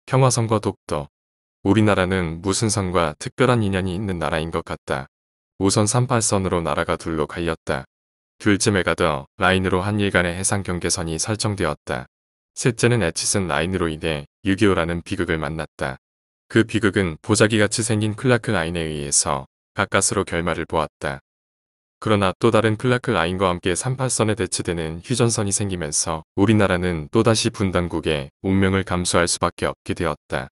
평화선과 독도. 우리나라는 무슨 선과 특별한 인연이 있는 나라인 것 같다. 우선 38선으로 나라가 둘로 갈렸다. 둘째 메가더 라인으로 한일 간의 해상 경계선이 설정되었다. 셋째는 에치슨 라인으로 인해 6.25라는 비극을 만났다. 그 비극은 보자기같이 생긴 클라크 라인에 의해서 가까스로 결말을 보았다. 그러나 또 다른 클라크 라인과 함께 38선에 대치되는 휴전선이 생기면서 우리나라는 또다시 분단국의 운명을 감수할 수밖에 없게 되었다.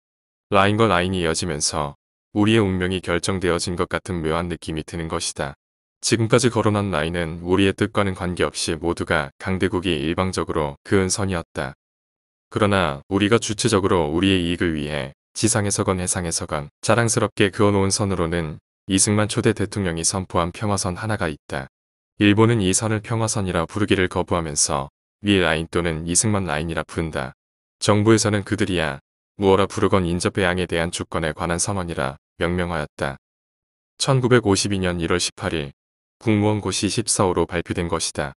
라인과 라인이 이어지면서 우리의 운명이 결정되어진 것 같은 묘한 느낌이 드는 것이다. 지금까지 거론한 라인은 우리의 뜻과는 관계없이 모두가 강대국이 일방적으로 그은 선이었다. 그러나 우리가 주체적으로 우리의 이익을 위해 지상에서건 해상에서건 자랑스럽게 그어놓은 선으로는 이승만 초대 대통령이 선포한 평화선 하나가 있다. 일본은 이 선을 평화선이라 부르기를 거부하면서 위 라인 또는 이승만 라인이라 부른다. 정부에서는 그들이야 무어라 부르건 인접해양에 대한 주권에 관한 선언이라 명명하였다. 1952년 1월 18일 국무원고시 14호로 발표된 것이다.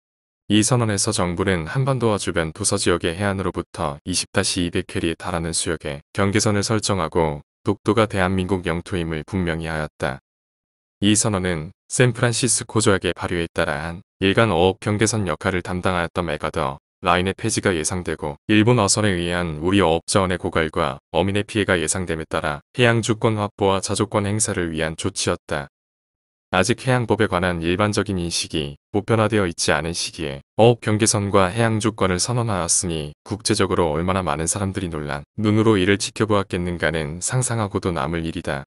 이 선언에서 정부는 한반도와 주변 도서지역의 해안으로부터 20-200캐리에 달하는 수역에 경계선을 설정하고 독도가 대한민국 영토임을 분명히 하였다. 이 선언은 샌프란시스코 조약의 발효에 따라 한 일간 어업 경계선 역할을 담당하였던 메가더 라인의 폐지가 예상되고 일본 어선에 의한 우리 어업자원의 고갈과 어민의 피해가 예상됨에 따라 해양주권 확보와 자조권 행사를 위한 조치였다. 아직 해양법에 관한 일반적인 인식이 보편화되어 있지 않은 시기에 어업 경계선과 해양주권을 선언하였으니 국제적으로 얼마나 많은 사람들이 놀란 눈으로 이를 지켜보았겠는가는 상상하고도 남을 일이다.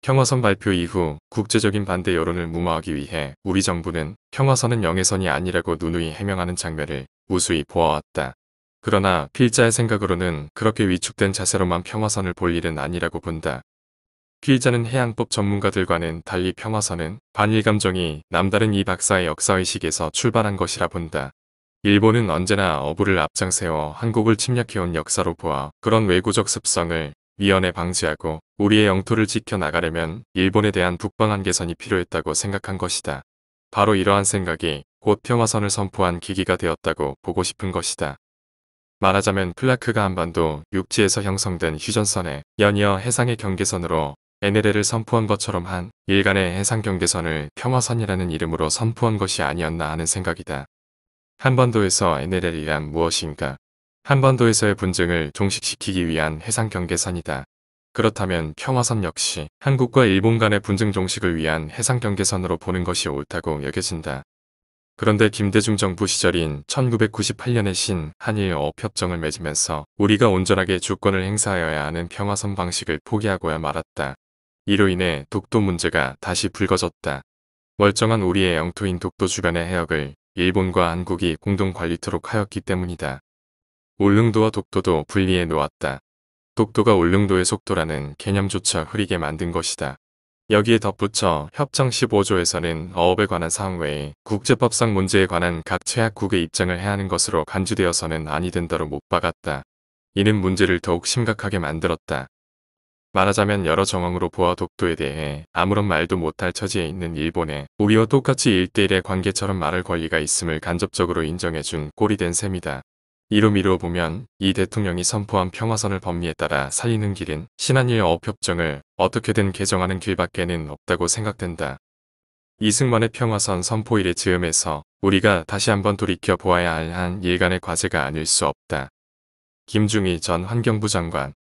평화선 발표 이후 국제적인 반대 여론을 무마하기 위해 우리 정부는 평화선은 영해선이 아니라고 누누이 해명하는 장면을 무수히 보아왔다. 그러나 필자의 생각으로는 그렇게 위축된 자세로만 평화선을 볼 일은 아니라고 본다. 필자는 해양법 전문가들과는 달리 평화선은 반일 감정이 남다른 이 박사의 역사의식에서 출발한 것이라 본다. 일본은 언제나 어부를 앞장세워 한국을 침략해온 역사로 보아 그런 외구적 습성을 위헌에 방지하고 우리의 영토를 지켜나가려면 일본에 대한 북방 개선이 필요했다고 생각한 것이다. 바로 이러한 생각이 곧 평화선을 선포한 계기가 되었다고 보고 싶은 것이다. 말하자면 클라크가 한반도 육지에서 형성된 휴전선에 연이어 해상의 경계선으로 NLL을 선포한 것처럼 한 일간의 해상 경계선을 평화선이라는 이름으로 선포한 것이 아니었나 하는 생각이다. 한반도에서 NLL이란 무엇인가? 한반도에서의 분쟁을 종식시키기 위한 해상 경계선이다. 그렇다면 평화선 역시 한국과 일본 간의 분쟁 종식을 위한 해상 경계선으로 보는 것이 옳다고 여겨진다. 그런데 김대중 정부 시절인 1998년에 신 한일 어업협정을 맺으면서 우리가 온전하게 주권을 행사하여야 하는 평화선 방식을 포기하고야 말았다. 이로 인해 독도 문제가 다시 불거졌다. 멀쩡한 우리의 영토인 독도 주변의 해역을 일본과 한국이 공동 관리토록 하였기 때문이다. 울릉도와 독도도 분리해 놓았다. 독도가 울릉도의 속도라는 개념조차 흐리게 만든 것이다. 여기에 덧붙여 협정 15조에서는 어업에 관한 사항 외에 국제법상 문제에 관한 각 최약국의 입장을 해야 하는 것으로 간주되어서는 아니 된다로 못 박았다. 이는 문제를 더욱 심각하게 만들었다. 말하자면 여러 정황으로 보아 독도에 대해 아무런 말도 못할 처지에 있는 일본에 우리와 똑같이 1대1의 관계처럼 말할 권리가 있음을 간접적으로 인정해준 꼴이 된 셈이다. 이로 미루어 보면 이 대통령이 선포한 평화선을 법리에 따라 살리는 길은 신한일 어업협정을 어떻게든 개정하는 길밖에는 없다고 생각된다. 이승만의 평화선 선포일의 즈음에서 우리가 다시 한번 돌이켜 보아야 할 한 일간의 과제가 아닐 수 없다. 김중희 전 환경부 장관